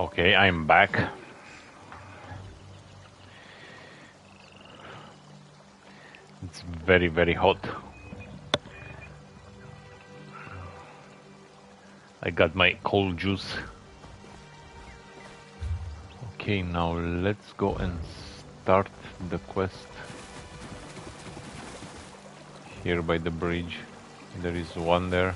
Okay, I'm back. It's very, very hot. I got my cold juice. Okay, now let's go and start the quest. Here by the bridge. There is one there.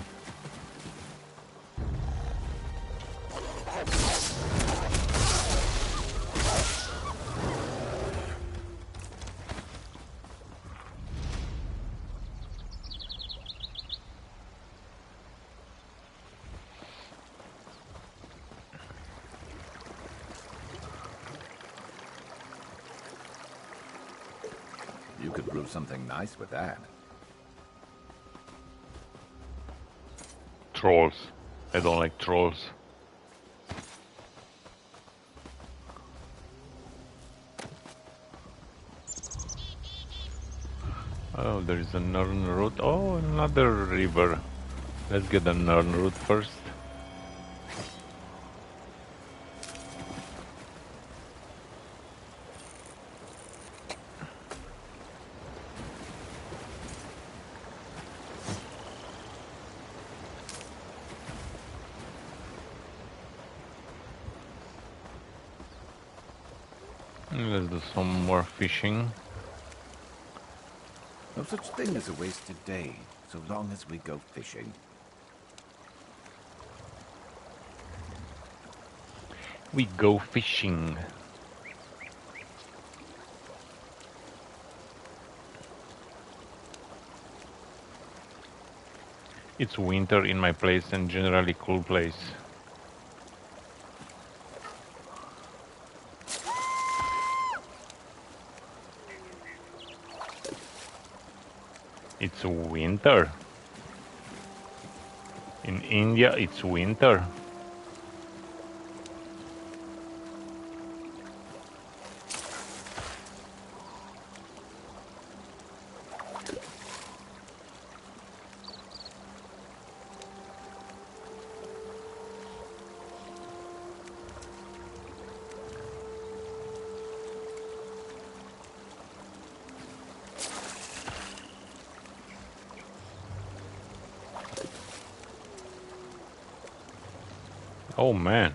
You could brew something nice with that. Trolls. I don't like trolls. Oh, there is a Nern root. Oh, another river. Let's get the Nern root first. Let's do some more fishing. No such thing as a wasted day, so long as we go fishing. We go fishing. It's winter in my place and generally cool place. It's winter. In India, it's winter. Oh man.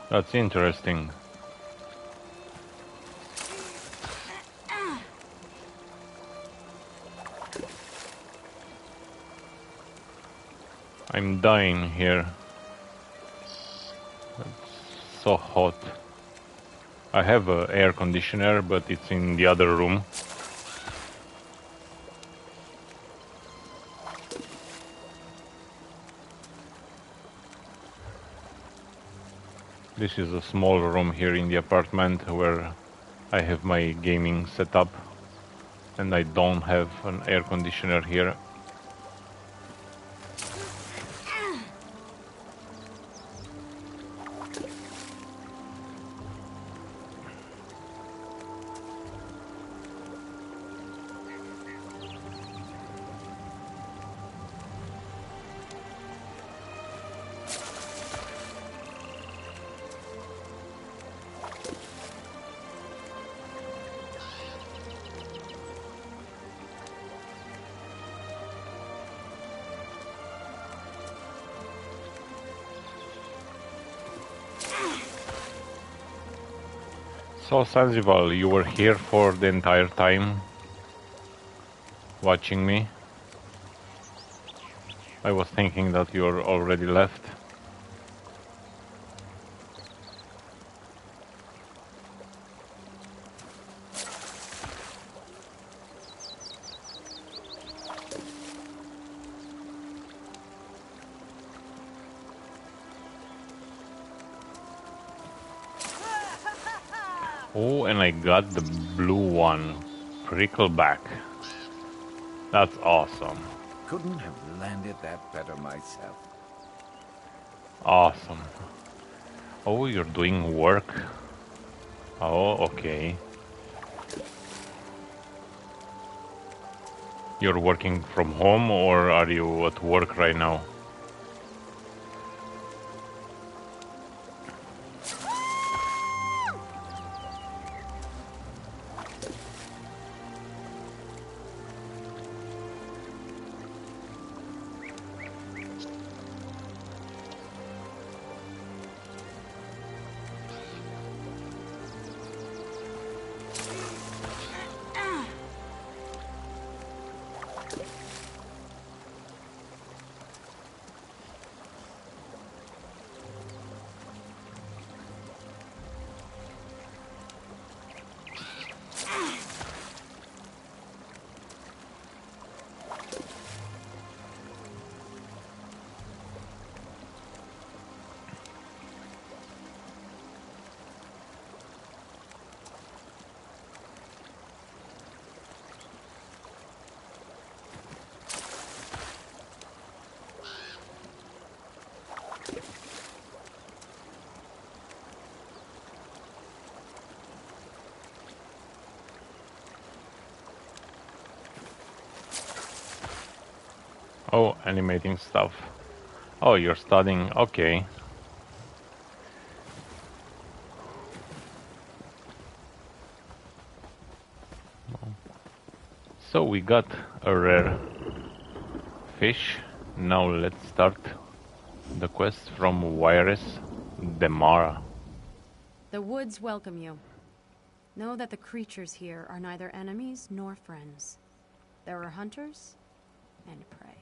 That's interesting. I'm dying here. It's so hot. I have an air conditioner, but it's in the other room. This is a small room here in the apartment where I have my gaming setup, and I don't have an air conditioner here. So, Sanzival, you were here for the entire time, watching me. I was thinking that you're already left. Oh, and I got the blue one, Prickleback. That's awesome. Couldn't have landed that better myself. Awesome. Oh, you're doing work. Oh, okay. You're working from home or are you at work right now? animating stuff. Oh, you're studying. Okay. So we got a rare fish. Now let's start the quest from Wireless Demara. The woods welcome you. Know that the creatures here are neither enemies nor friends. There are hunters and prey.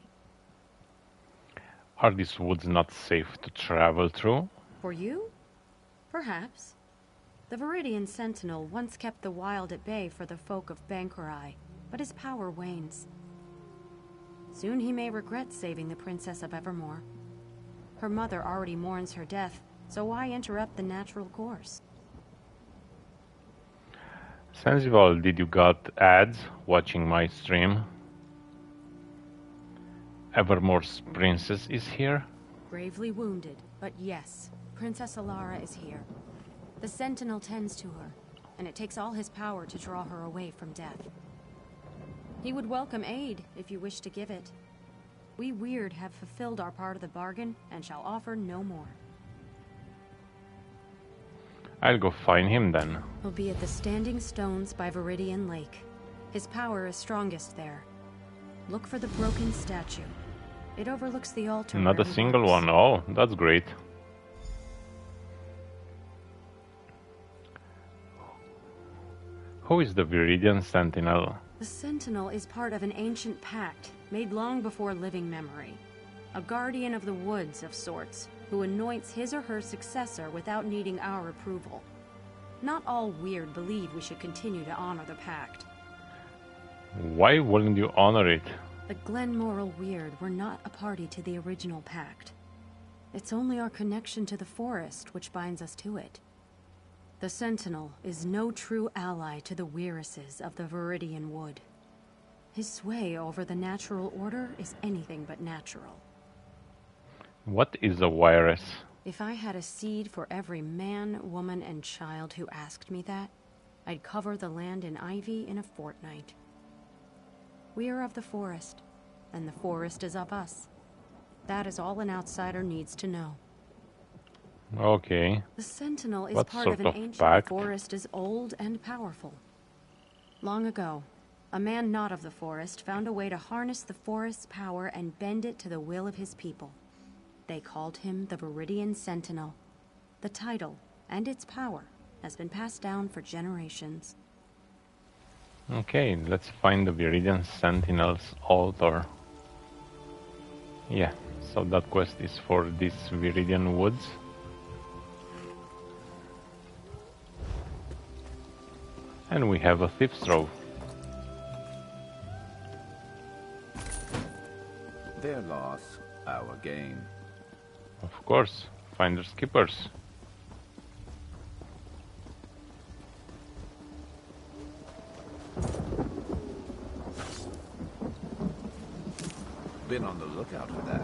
Are these woods not safe to travel through? For you? Perhaps. The Viridian Sentinel once kept the wild at bay for the folk of Bankurai, but his power wanes. Soon he may regret saving the Princess of Evermore. Her mother already mourns her death, so why interrupt the natural course? Sensible, did you got ads watching my stream? Evermore's princess is here? Gravely wounded, but yes, Princess Alara is here. The Sentinel tends to her, and it takes all his power to draw her away from death. He would welcome aid if you wish to give it. We Weird have fulfilled our part of the bargain and shall offer no more. I'll go find him then. He'll be at the Standing Stones by Viridian Lake. His power is strongest there. Look for the broken statue. It overlooks the altar. Not a single one. Oh, that's great. Who is the Viridian Sentinel? The Sentinel is part of an ancient pact made long before living memory. A guardian of the woods of sorts, who anoints his or her successor without needing our approval. Not all Weird believe we should continue to honor the pact. Why wouldn't you honor it? The Glenmoral Weird were not a party to the original pact. It's only our connection to the forest which binds us to it. The Sentinel is no true ally to the Weirises of the Viridian Wood. His sway over the natural order is anything but natural. What is a virus? If I had a seed for every man, woman, and child who asked me that, I'd cover the land in ivy in a fortnight. We are of the forest, and the forest is of us. That is all an outsider needs to know. Okay. The Sentinel is What part sort of an of ancient pact? forest as old and powerful. Long ago, a man not of the forest found a way to harness the forest's power and bend it to the will of his people. They called him the Viridian Sentinel. The title and its power has been passed down for generations. Okay, let's find the Viridian Sentinel's altar. Yeah, so that quest is for these Viridian woods. And we have a thief's trove. Their loss, our gain. Of course, finders keepers. Been on the lookout for that.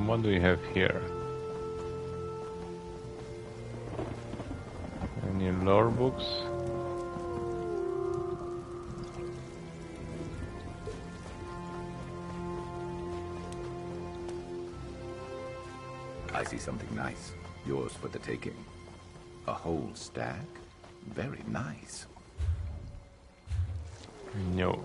What do we have here? Any lore books? I see something nice. Yours for the taking. A whole stack? Very nice. No.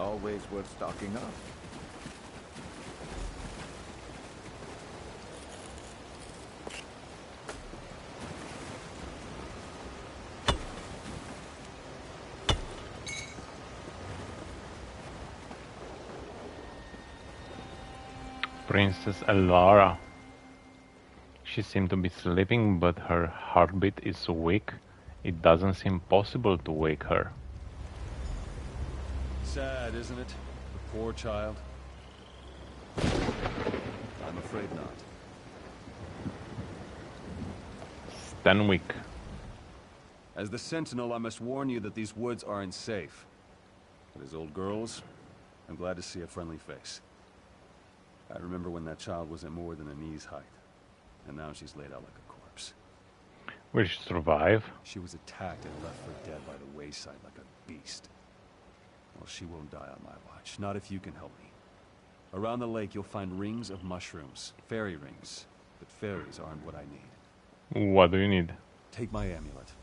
always worth stocking up. Princess Elara. She seemed to be sleeping, but her heartbeat is so weak, it doesn't seem possible to wake her. Sad, isn't it? The poor child. I'm afraid not. Stenwick. As the Sentinel, I must warn you that these woods aren't safe. But as old girls, I'm glad to see a friendly face. I remember when that child wasn't more than a knee's height. And now she's laid out like a corpse. Will she survive? She was attacked and left for dead by the wayside like a beast. Well, she won't die on my watch. Not if you can help me. Around the lake, you'll find rings of mushrooms. Fairy rings. But fairies aren't what I need. What do you need? Take my amulet.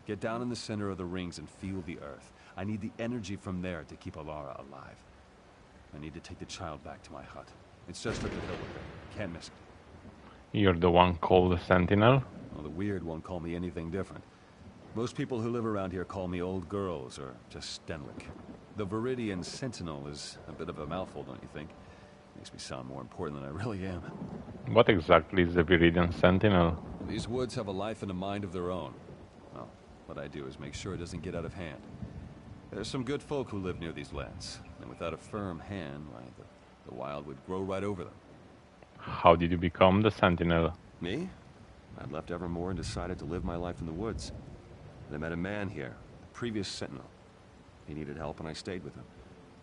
Get down in the center of the rings and feel the earth. I need the energy from there to keep Elara alive. I need to take the child back to my hut. It's just up the hill with it. Can't miss it. You're the one called the Sentinel? Well, the weird won't call me anything different. Most people who live around here call me old girls or just Stenwick. The Viridian Sentinel is a bit of a mouthful, don't you think? Makes me sound more important than I really am. What exactly is the Viridian Sentinel? These woods have a life and a mind of their own. Well, what I do is make sure it doesn't get out of hand. There's some good folk who live near these lands, and without a firm hand, why, the wild would grow right over them. How did you become the Sentinel? Me? I'd left Evermore and decided to live my life in the woods. And I met a man here, the previous Sentinel. He needed help and I stayed with him.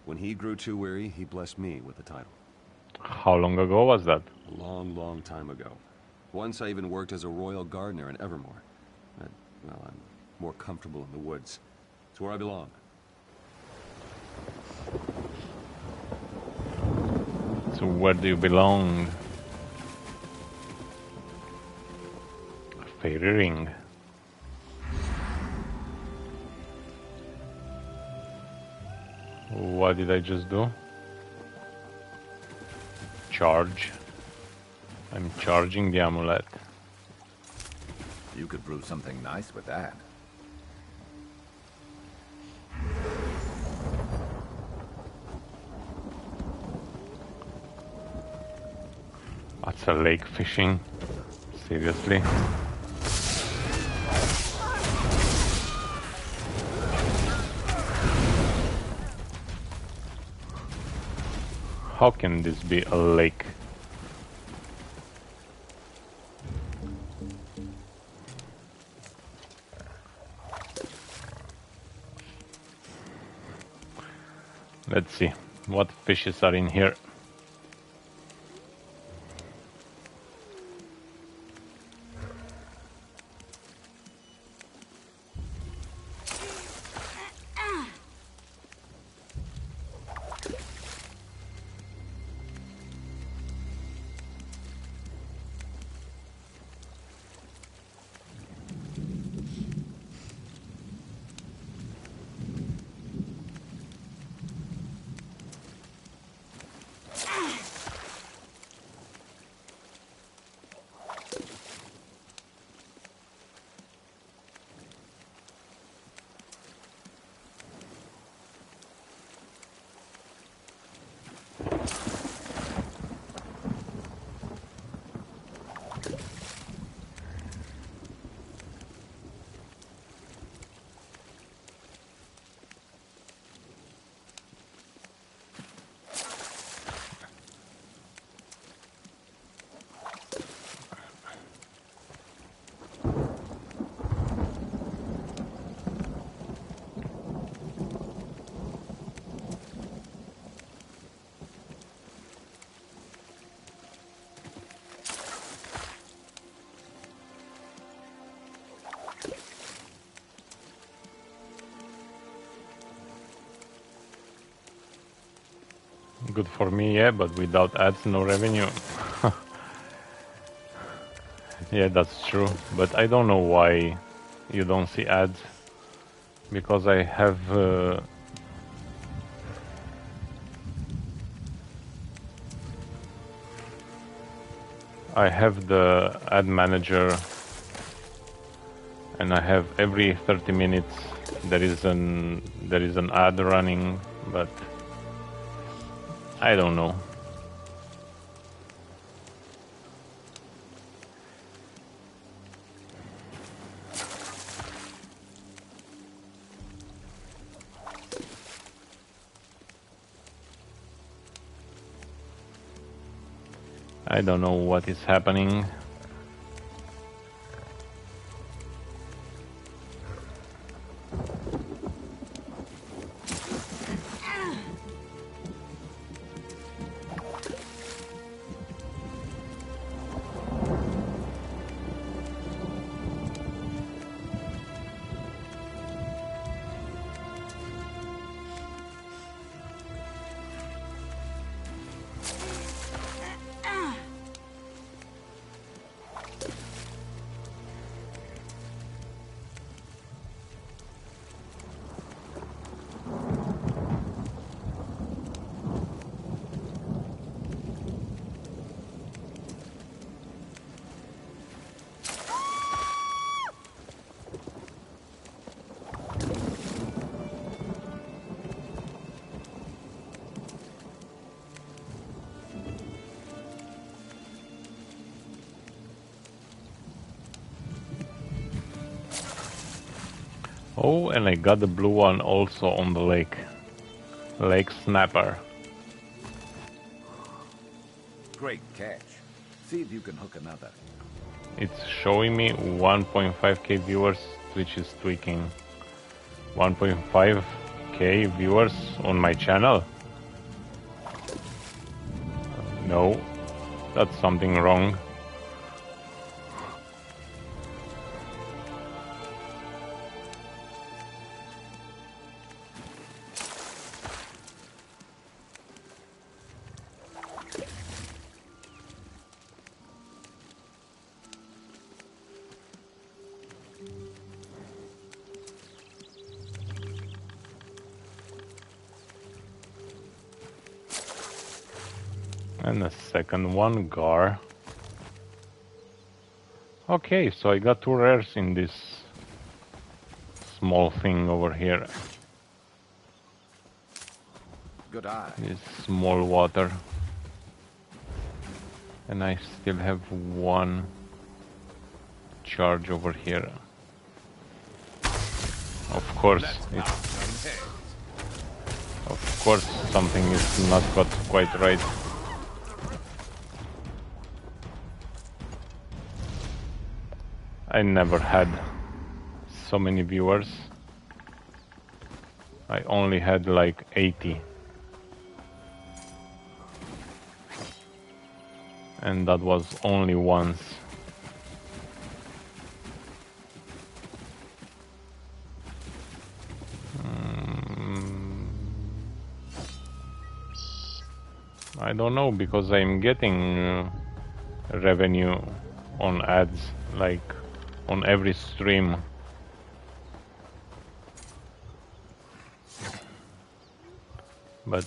When he grew too weary, he blessed me with the title. How long ago was that? A long, long time ago. Once I even worked as a royal gardener in Evermore. But, well, I'm more comfortable in the woods. It's where I belong. So where do you belong? A fairy ring. What did I just do? Charge. I'm charging the amulet. You could brew something nice with that. That's a lake fishing. Seriously? How can this be a lake? Let's see, what fishes are in here? Good for me, yeah, but without ads, no revenue. Yeah, that's true, but I don't know why you don't see ads. Because I have I have the ad manager, and I have every 30 minutes there is an ad running, but I don't know. I don't know what is happening. Oh, and I got the blue one also on the lake. Lake Snapper. Great catch. See if you can hook another. It's showing me 1.5k viewers, Twitch is tweaking. 1.5k viewers on my channel? No, that's something wrong. And a second one, Gar. Okay, so I got 2 rares in this small thing over here. Good eye. This small water. And I still have 1 charge over here. Of course, something is not got quite right. I never had so many viewers. I only had like 80. And that was only once. I don't know, because I'm getting revenue on ads, like on every stream. But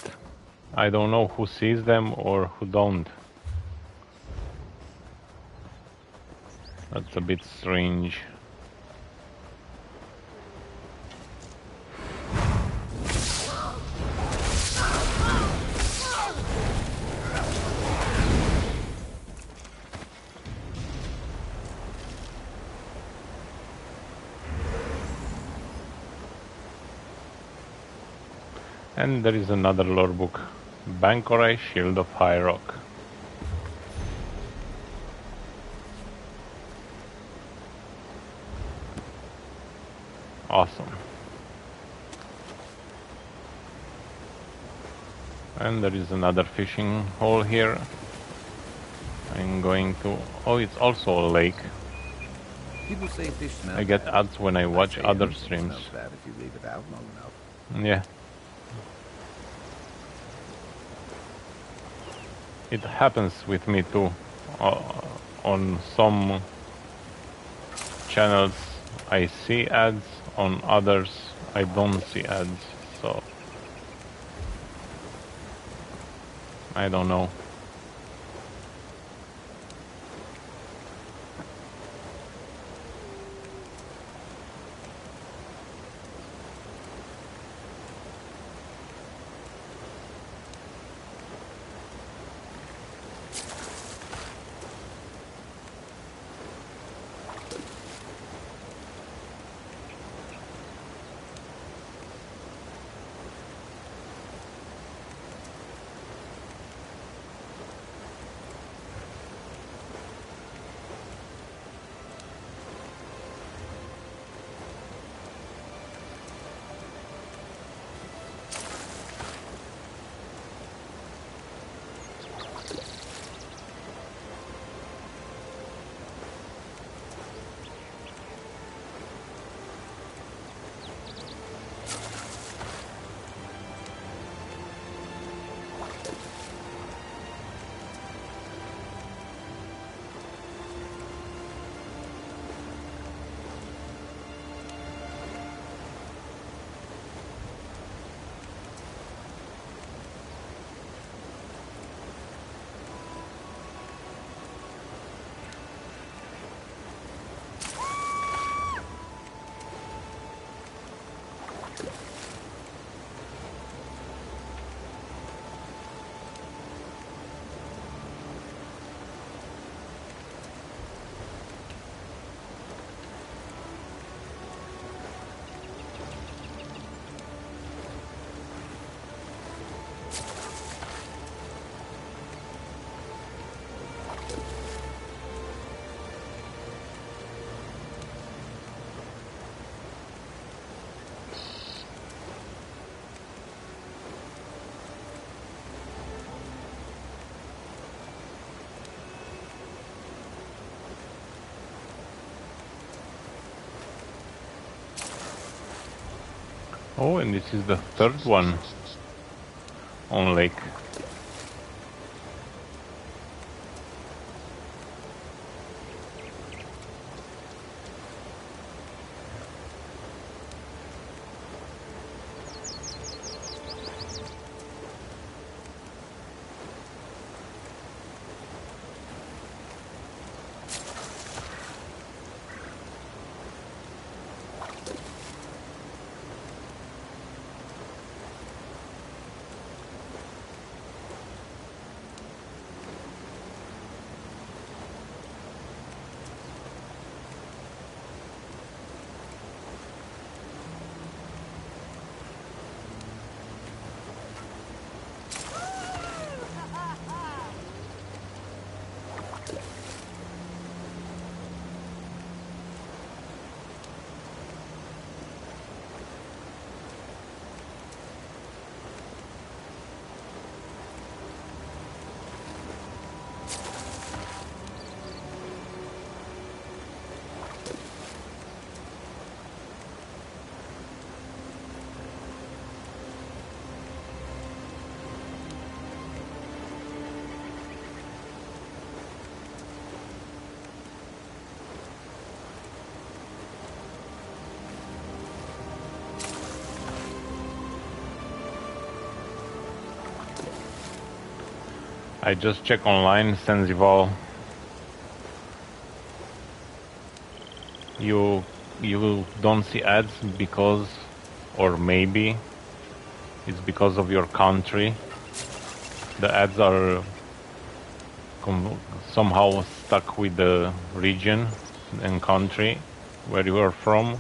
I don't know who sees them or who don't. That's a bit strange. And there is another lore book, Bankorai Shield of High Rock. Awesome. And there is another fishing hole here. I'm going to... Oh, it's also a lake. People say fish smell I get bad. ads when I watch say other anything streams. smells bad if you leave it out long enough. Yeah. It happens with me too. On some channels I see ads, on others I don't see ads, so I don't know. Oh, and this is the third one on lake. I just check online, Sensival. You don't see ads because, or maybe it's because of your country. The ads are somehow stuck with the region and country where you are from.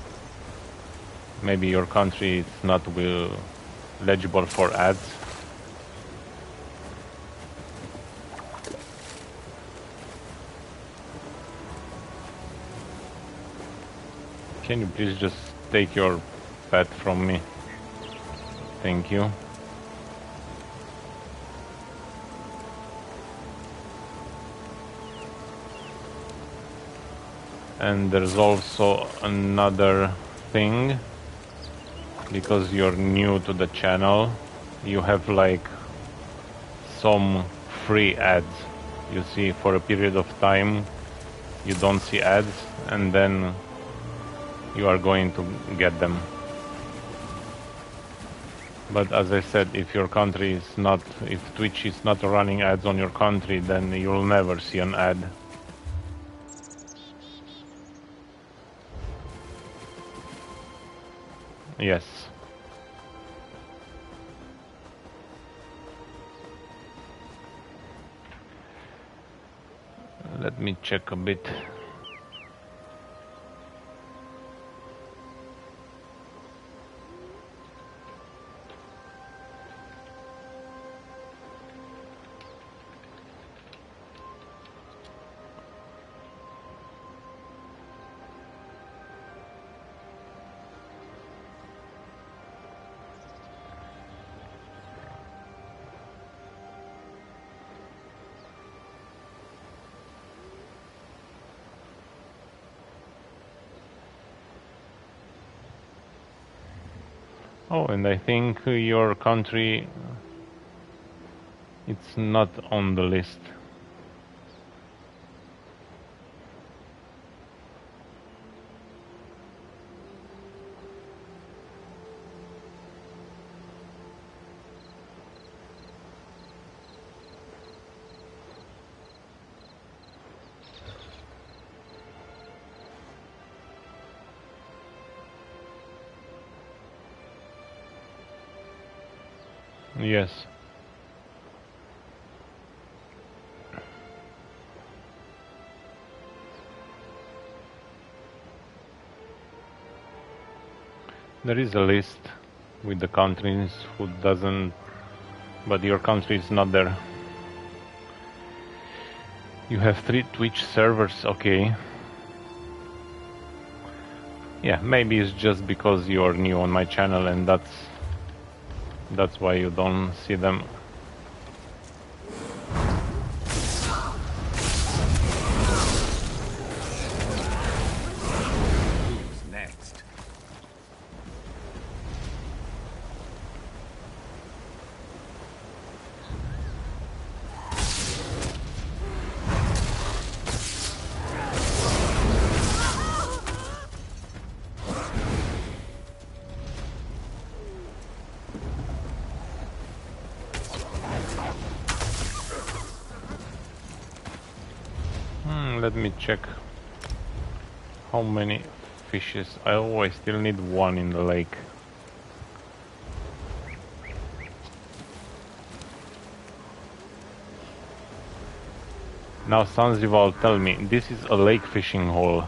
Maybe your country is not legible for ads. Can you please just take your pet from me? Thank you. And there's also another thing, because you're new to the channel, you have like some free ads. You see, for a period of time you don't see ads, and then you are going to get them. But as I said, if your country is not, if Twitch is not running ads on your country, then you'll never see an ad. Yes. Let me check a bit. Oh, and I think your country, it's not on the list. Yes. There is a list with the countries who doesn't, but your country is not there. You have 3 Twitch servers, okay. Yeah, maybe it's just because you're new on my channel and that's why you don't see them. Who's next? let me check how many fishes. I always still need one in the lake. Now Sanzival, tell me, this is a lake fishing hole.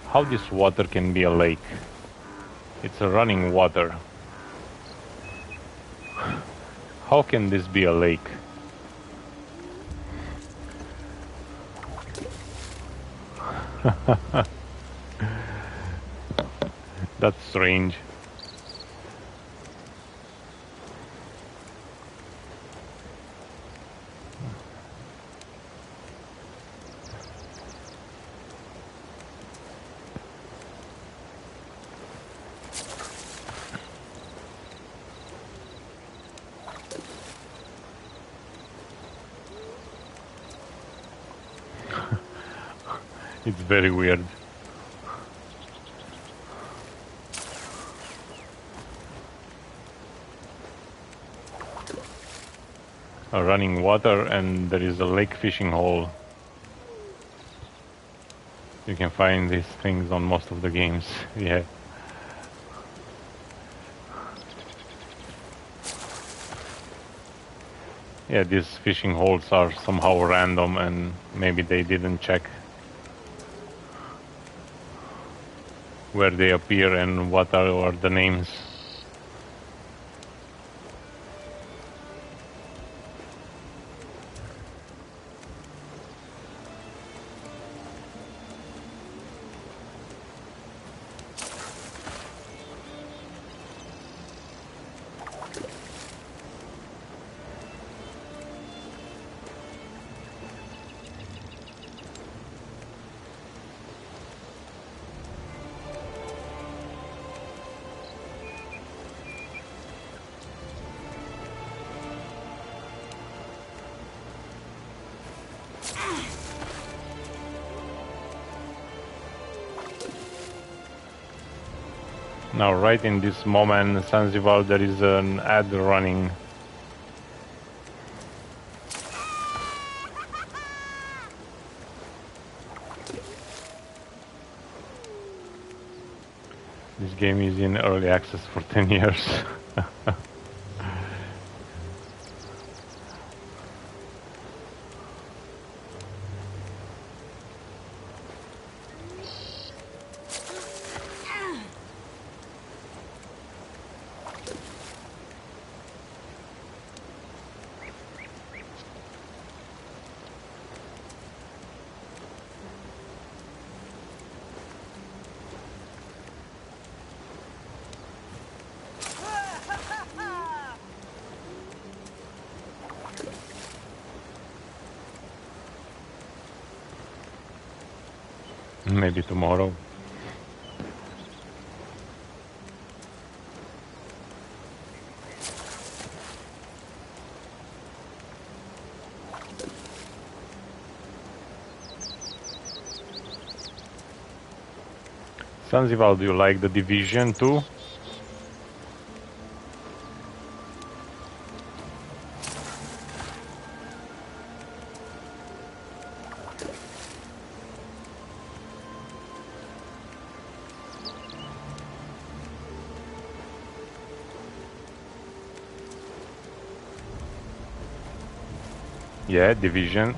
How this water can be a lake? It's a running water. How can this be a lake? That's strange. It's very weird. A running water and there is a lake fishing hole. You can find these things on most of the games. Yeah. Yeah, these fishing holes are somehow random and maybe they didn't check where they appear and what are the names. Now, right in this moment, Sanzival, there is an ad running. This game is in early access for 10 years. Maybe tomorrow. Sanzival, do you like the Division too? Yeah, Division.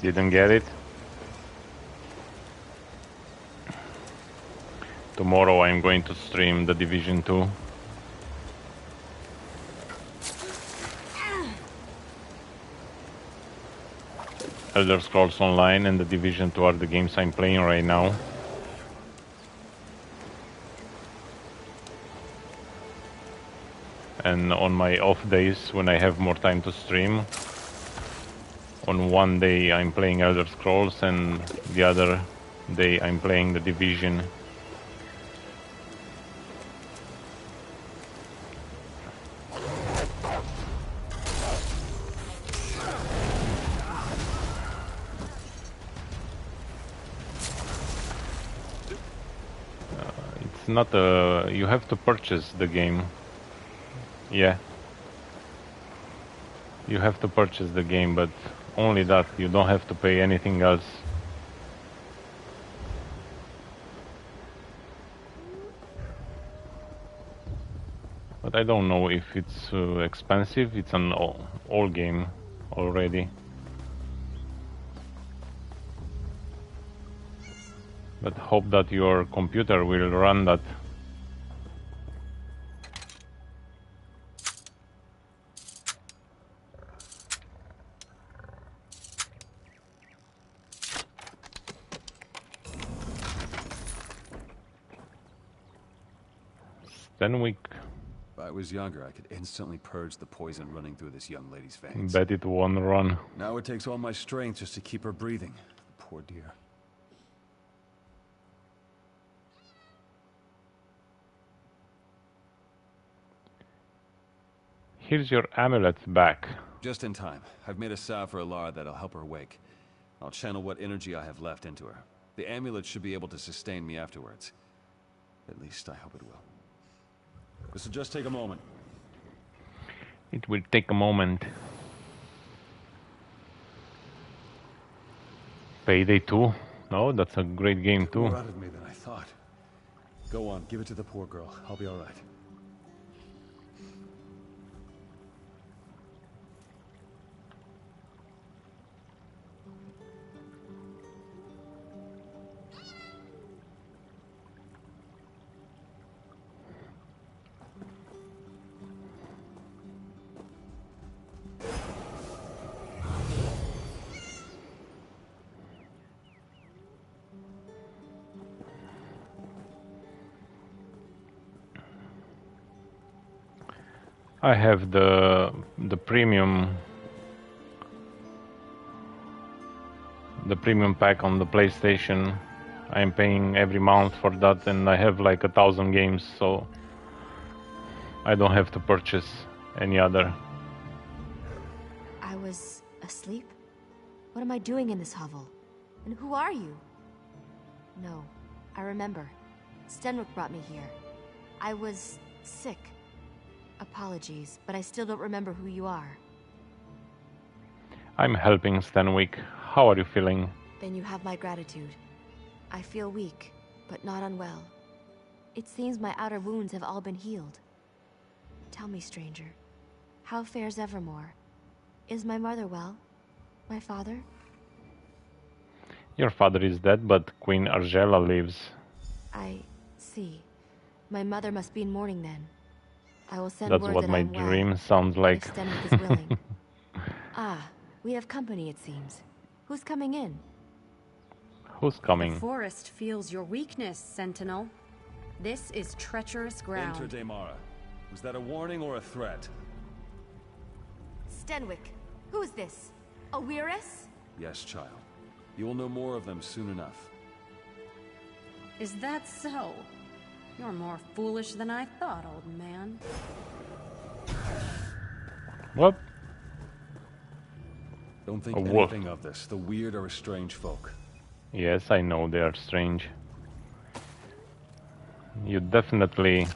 Didn't get it. Tomorrow I'm going to stream the Division 2. Elder Scrolls Online and the Division 2 are the games I'm playing right now. And on my off days, when I have more time to stream, on one day I'm playing Elder Scrolls and the other day I'm playing the Division. It's not you have to purchase the game. Yeah. You have to purchase the game, but only that. You don't have to pay anything else. But I don't know if it's expensive. It's an old game already. But hope that your computer will run that. Stenwick. If I was younger, I could instantly purge the poison running through this young lady's veins. Bet it won't run. Now it takes all my strength just to keep her breathing. Poor dear. Here's your amulet back. Just in time. I've made a salve for Alara that'll help her wake. I'll channel what energy I have left into her. The amulet should be able to sustain me afterwards. At least I hope it will. This will just take a moment. It will take a moment. Payday 2? No, that's a great game too. More out of me than I thought. Go on, give it to the poor girl. I'll be all right. I have the premium pack on the PlayStation. I'm paying every month for that, and I have like 1,000 games, so I don't have to purchase any other. I was asleep? What am I doing in this hovel? And who are you? No, I remember. Stenwick brought me here. I was sick. Apologies, but I still don't remember who you are. I'm helping Stenwick. How are you feeling? Then you have my gratitude. I feel weak, but not unwell. It seems my outer wounds have all been healed. Tell me, stranger, how fares Evermore? Is my mother well? My father? Your father is dead, but Queen Argella lives. I see. My mother must be in mourning then. I will send That's word what that my I'm well, dream sounds like. if Stenwick is willing. Ah, we have company, it seems. Who's coming in? Who's coming? The forest feels your weakness, Sentinel. This is treacherous ground. Enter Daemara. Was that a warning or a threat? Stenwick. Who's this? A Weirus? Yes, child. You will know more of them soon enough. Is that so? You're more foolish than I thought, old man. What? Don't think A wolf. anything of this. The weird are a strange folk. Yes, I know they are strange. You definitely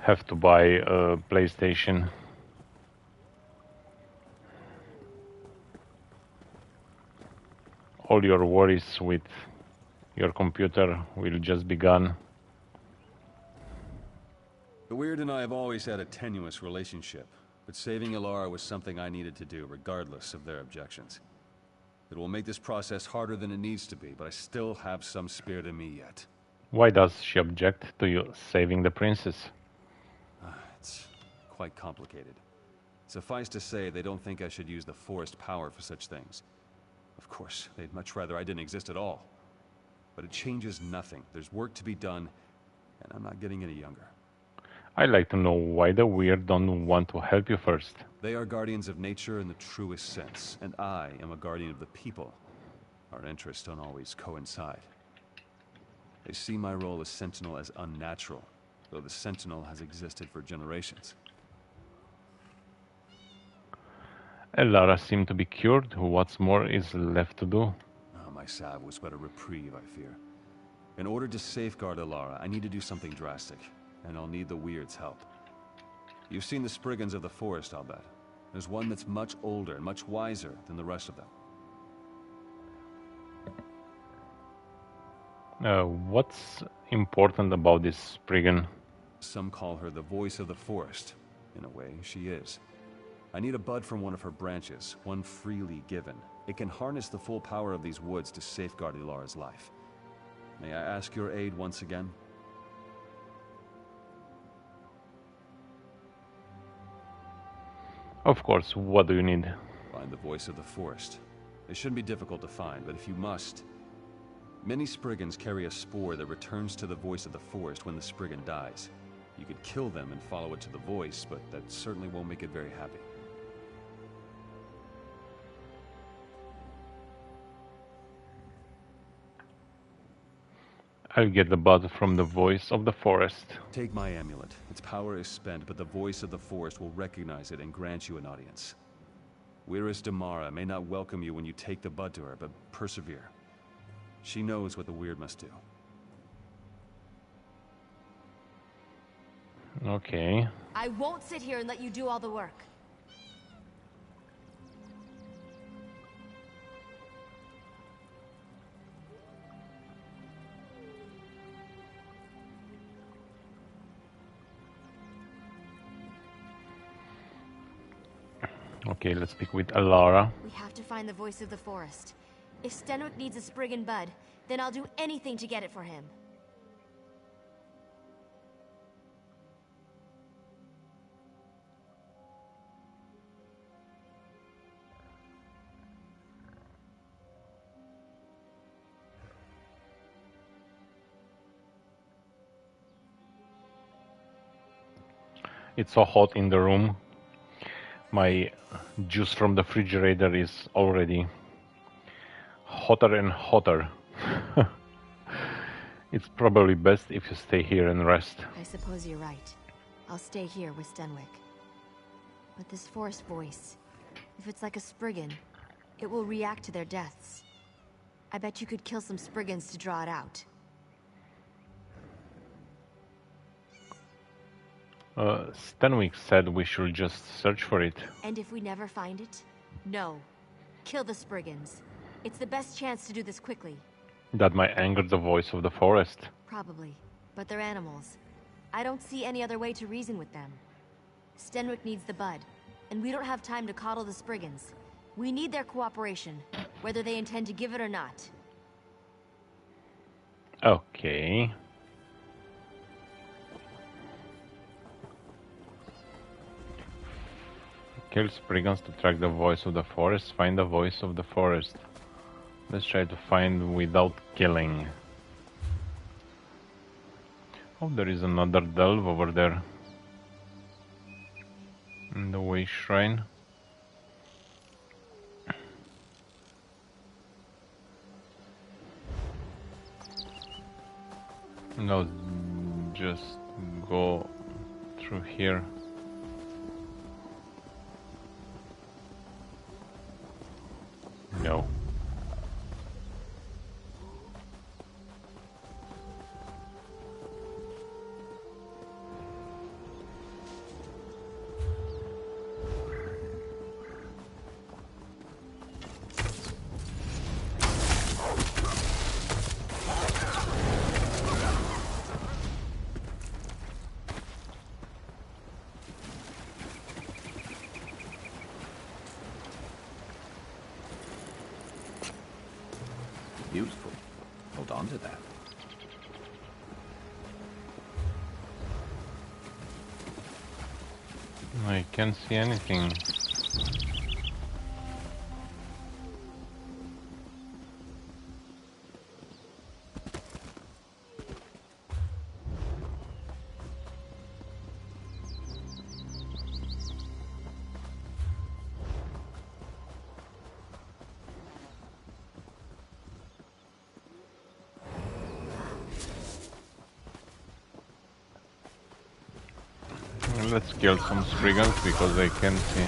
have to buy a PlayStation. All your worries with your computer will just be gone. The Weird and I have always had a tenuous relationship, but saving Alara was something I needed to do, regardless of their objections. It will make this process harder than it needs to be, but I still have some spirit in me yet. Why does she object to you saving the princess? It's quite complicated. Suffice to say, they don't think I should use the forest power for such things. Of course, they'd much rather I didn't exist at all. But it changes nothing. There's work to be done, and I'm not getting any younger. I'd like to know why the Weird don't want to help you first. They are guardians of nature in the truest sense, and I am a guardian of the people. Our interests don't always coincide. They see my role as Sentinel as unnatural, though the Sentinel has existed for generations. Elara seemed to be cured. What's more is left to do? Oh, my salve was but a reprieve, I fear. In order to safeguard Alara, I need to do something drastic, and I'll need the Weird's help. You've seen the Spriggans of the forest, I'll bet. There's one that's much older and much wiser than the rest of them. What's important about this Spriggan? Some call her the voice of the forest. In a way, she is. I need a bud from one of her branches, one freely given. It can harness the full power of these woods to safeguard Ilara's life. May I ask your aid once again? Of course, what do you need? Find the voice of the forest. It shouldn't be difficult to find, but if you must... Many Spriggans carry a spore that returns to the voice of the forest when the Spriggan dies. You could kill them and follow it to the voice, but that certainly won't make it very happy. I'll get the bud from the voice of the forest. Take my amulet. Its power is spent, but the voice of the forest will recognize it and grant you an audience. Weiris Damara may not welcome you when you take the bud to her, but persevere. She knows what the Weird must do. Okay. I won't sit here and let you do all the work. Okay, let's speak with Alara. We have to find the voice of the forest. If Stenwick needs a Spriggan bud, then I'll do anything to get it for him. It's so hot in the room. My juice from the refrigerator is already hotter and hotter. It's probably best if you stay here and rest. I suppose you're right. I'll stay here with Stenwick. But this forest voice, if it's like a Spriggan, it will react to their deaths. I bet you could kill some Spriggans to draw it out. Stenwick said we should just search for it. And if we never find it? No. Kill the Spriggans. It's the best chance to do this quickly. That might anger the voice of the forest. Probably. But they're animals. I don't see any other way to reason with them. Stenwick needs the bud, and we don't have time to coddle the Spriggans. We need their cooperation, whether they intend to give it or not. Okay. Kill Spriggans to track the voice of the forest. Find the voice of the forest. Let's try to find without killing. Oh, there is another delve over there. In the way shrine. No, just go through here. No. Useful. Hold on to that. I can't see anything. Let's kill some Spriggans because I can't see.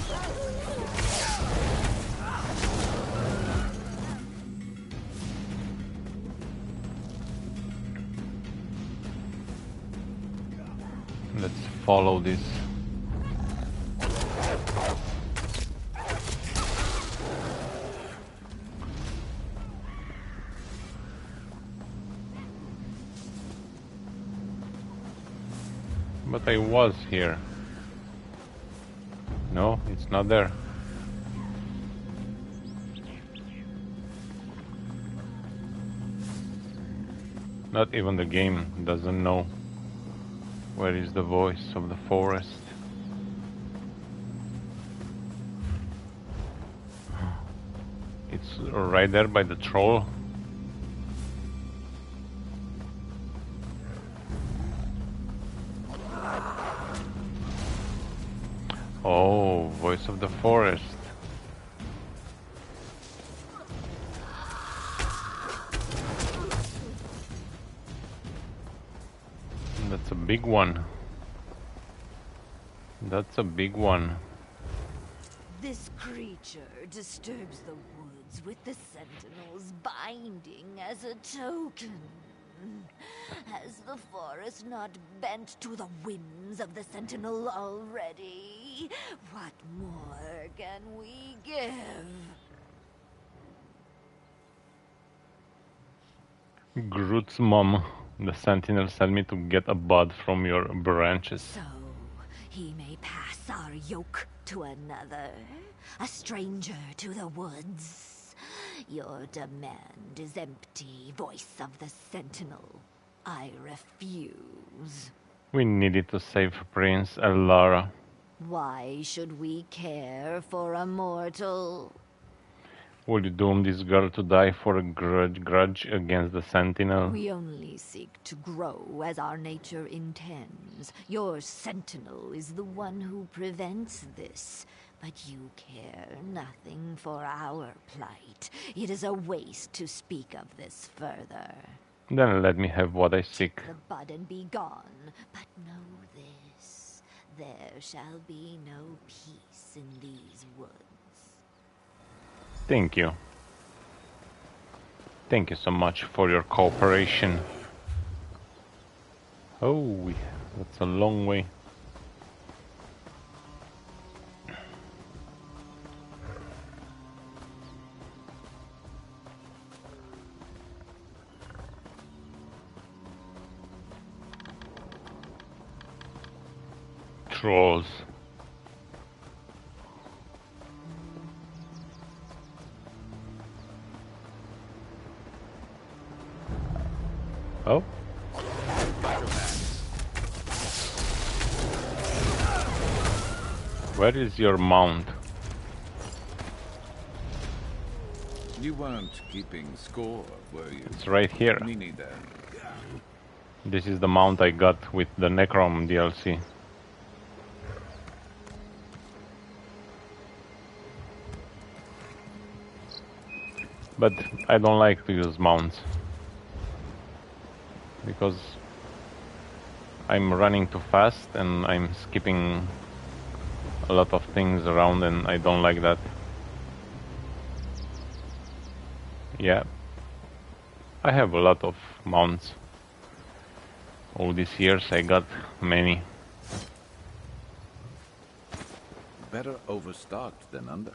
follow this. But I was here. No, it's not there. Not even the game doesn't know where is the voice of the forest. It's right there by the troll. Oh, voice of the forest. That's a big one. That's a big one. This creature disturbs the woods with the Sentinel's binding as a token. Has the forest not bent to the whims of the Sentinel already? What more can we give? Groot's mom. The Sentinel sent me to get a bud from your branches. So, he may pass our yoke to another, a stranger to the woods. Your demand is empty, voice of the Sentinel. I refuse. We needed to save Prince Elara. Why should we care for a mortal? Will you doom this girl to die for a grudge against the Sentinel? We only seek to grow as our nature intends. Your Sentinel is the one who prevents this. But you care nothing for our plight. It is a waste to speak of this further. Then let me have what I seek. The bud and be gone. But know this, there shall be no peace in these woods. Thank you. Thank you so much for your cooperation. Oh, that's a long way. Trolls. Oh? Where is your mount? You weren't keeping score, were you? It's right here. Me neither. This is the mount I got with the Necrom DLC. But I don't like to use mounts. Because I'm running too fast and I'm skipping a lot of things around and I don't like that. Yeah, I have a lot of mounts. All these years I got many. Better overstocked than under.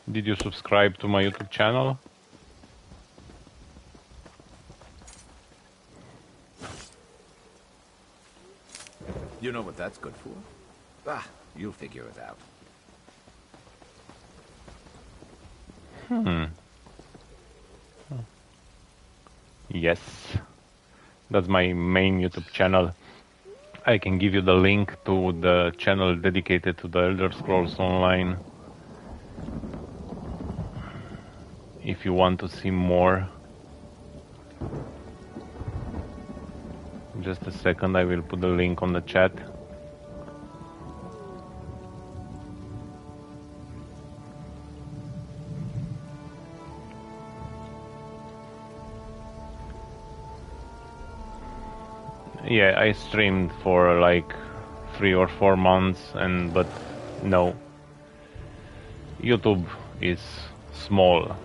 Did you subscribe to my YouTube channel? You know what that's good for? Ah, you'll figure it out. Yes. That's my main YouTube channel. I can give you the link to the channel dedicated to the Elder Scrolls Online. If you want to see more. Just a second, I will put the link on the chat. Yeah, I streamed for like 3 or 4 months, but No. YouTube is small.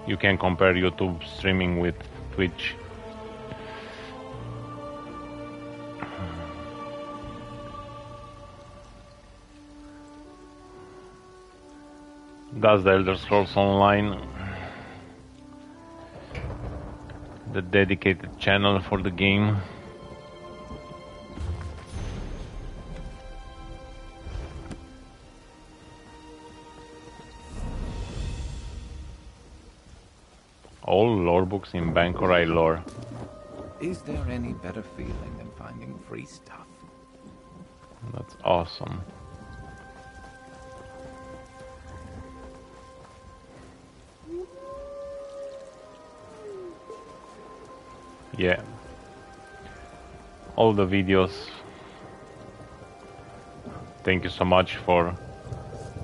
You can compare YouTube streaming with Twitch. That's the Elder Scrolls Online, the dedicated channel for the game. All lore books in Bankorai lore. Is there any better feeling than finding free stuff? That's awesome. Yeah. All the videos. Thank you so much for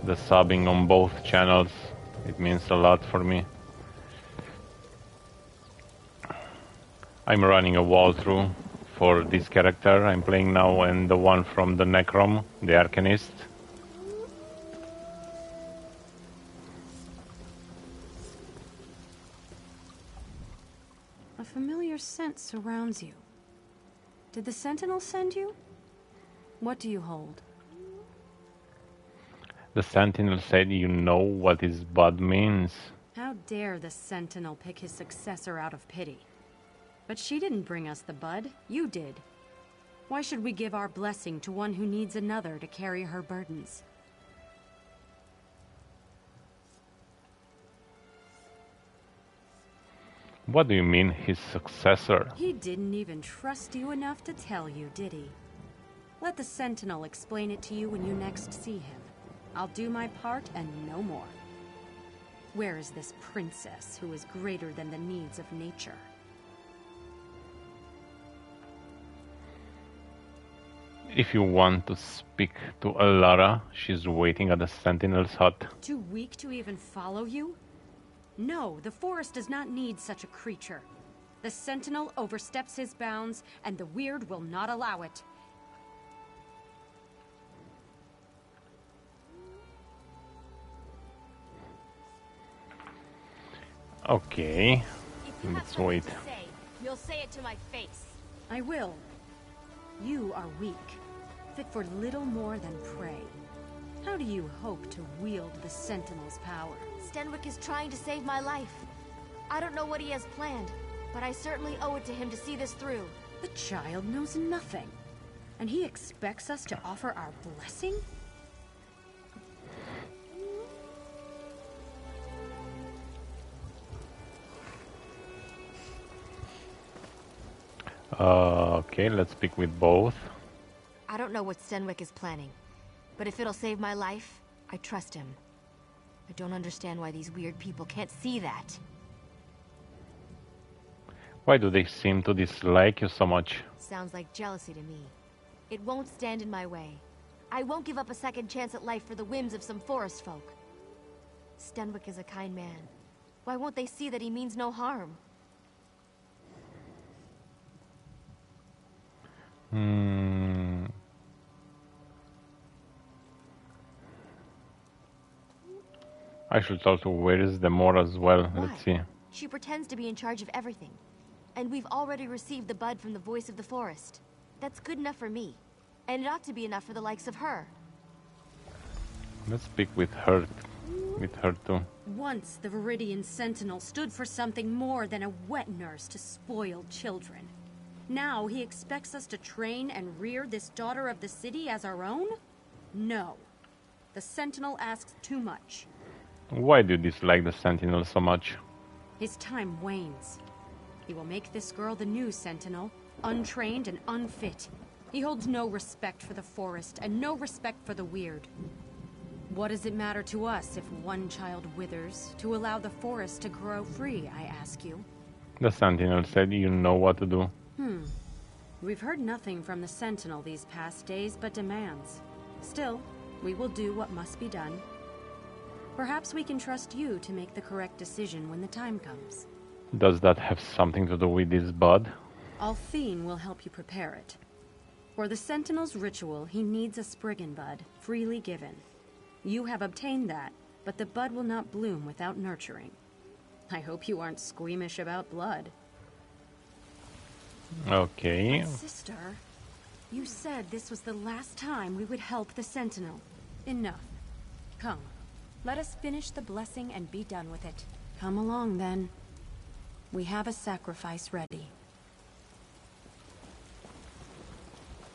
the subbing on both channels. It means a lot for me. I'm running a walkthrough for this character I'm playing now and the one from the Necrom, the Arcanist. A familiar scent surrounds you. Did the Sentinel send you? What do you hold? The Sentinel said you know what his bud means. How dare the Sentinel pick his successor out of pity? But she didn't bring us the bud, you did. Why should we give our blessing to one who needs another to carry her burdens? What do you mean, his successor? He didn't even trust you enough to tell you, did he? Let the Sentinel explain it to you when you next see him. I'll do my part and no more. Where is this princess who is greater than the needs of nature? If you want to speak to Alara, she's waiting at the Sentinel's hut. Too weak to even follow you? No, the forest does not need such a creature. The Sentinel oversteps his bounds, and the Weird will not allow it. Okay, If you have let's something wait. to say, you'll say it to my face. I will. You are weak, fit for little more than prey. How do you hope to wield the Sentinel's power? Stenwick is trying to save my life. I don't know what he has planned, but I certainly owe it to him to see this through. The child knows nothing, and he expects us to offer our blessing? Okay, let's speak with both. I don't know what Stenwick is planning, but if it'll save my life, I trust him. I don't understand why these weird people can't see that. Why do they seem to dislike you so much? Sounds like jealousy to me. It won't stand in my way. I won't give up a second chance at life for the whims of some forest folk. Stenwick is a kind man. Why won't they see that he means no harm? I should talk to where is the more as well. Why? Let's see. She pretends to be in charge of everything. And we've already received the bud from the voice of the forest. That's good enough for me. And it ought to be enough for the likes of her. Let's speak with her too. Once the Viridian Sentinel stood for something more than a wet nurse to spoil children. Now he expects us to train and rear this daughter of the city as our own? No. The Sentinel asks too much. Why do you dislike the Sentinel so much? His time wanes. He will make this girl the new Sentinel, untrained and unfit. He holds no respect for the forest and no respect for the Weird. What does it matter to us if one child withers to allow the forest to grow free, I ask you? The Sentinel said you know what to do. We've heard nothing from the Sentinel these past days but demands. Still, we will do what must be done. Perhaps we can trust you to make the correct decision when the time comes. Does that have something to do with this bud? Althine will help you prepare it. For the Sentinel's ritual, he needs a Spriggan bud, freely given. You have obtained that, but the bud will not bloom without nurturing. I hope you aren't squeamish about blood. Okay. But sister, you said this was the last time we would help the Sentinel. Enough. Come, let us finish the blessing and be done with it. Come along, then. We have a sacrifice ready.